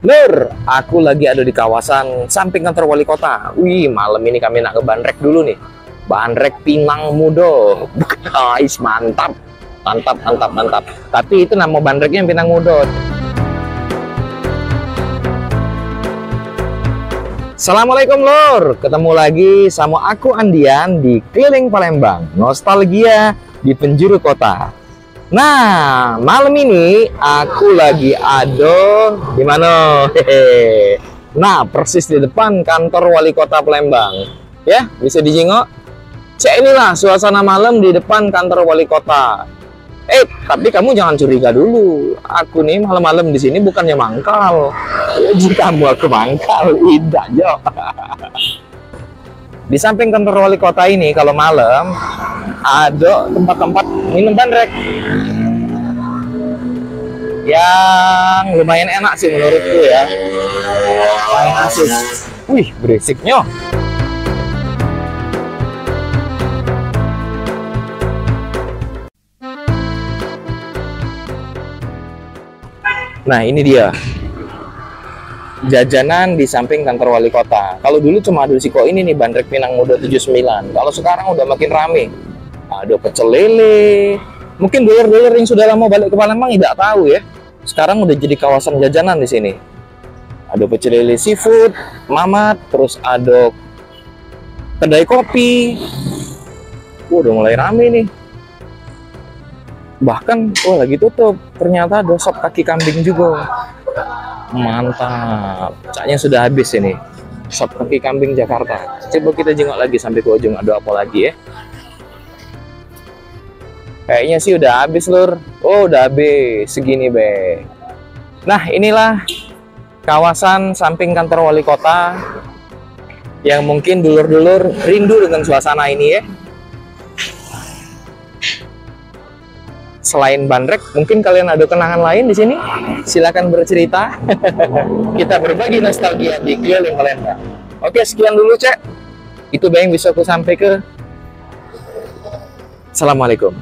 Lur, aku lagi ada di kawasan samping kantor wali kota. Wih, malam ini kami nak ke Bandrek dulu nih. Bandrek Pinang Mudo. Guys, mantap. Mantap, mantap, mantap. Tapi itu nama Bandreknya Pinang Mudo. Assalamualaikum Lur. Ketemu lagi sama aku Andian di Keliling Palembang. Nostalgia di penjuru kota. Nah, malam ini aku lagi ada di mana? Hehe. Nah, persis di depan kantor wali kota Palembang. Ya, bisa dijengok. Cek inilah suasana malam di depan kantor wali kota. Tapi kamu jangan curiga dulu. Aku nih malam-malam di sini bukannya mangkal. Jika kamu aku mangkal, tidak jo. Di samping kantor wali kota ini kalau malam ada tempat-tempat minum bandrek yang lumayan enak sih menurutku ya. Lumayan asik. Wih, berisiknya. Nah, ini dia jajanan di samping kantor wali kota. Kalau dulu cuma ada di Siko ini nih, Bandrek Pinang Muda 79. Kalau sekarang udah makin rame. Ada pecel lele. Mungkin dulur-dulur yang sudah lama balik ke Palembang tidak tahu ya. Sekarang udah jadi kawasan jajanan di sini. Ada pecel lele seafood, mamat, terus ada kedai kopi. Udah mulai rame nih. Bahkan lagi tutup. Ternyata ada sop kaki kambing juga. Mantap, caknya sudah habis ini. Sop kaki kambing Jakarta. Coba kita jengok lagi sampai ke ujung. Ada apa lagi ya? Kayaknya sih udah habis Lur. Oh, udah habis segini be. Nah, inilah kawasan samping kantor wali kota yang mungkin dulur-dulur rindu dengan suasana ini ya. Selain bandrek, mungkin kalian ada kenangan lain di sini? Silakan bercerita. Kita berbagi nostalgia di Keliling Palembang. Oke, sekian dulu cek. Itu yang bisa aku sampaikan. Assalamualaikum.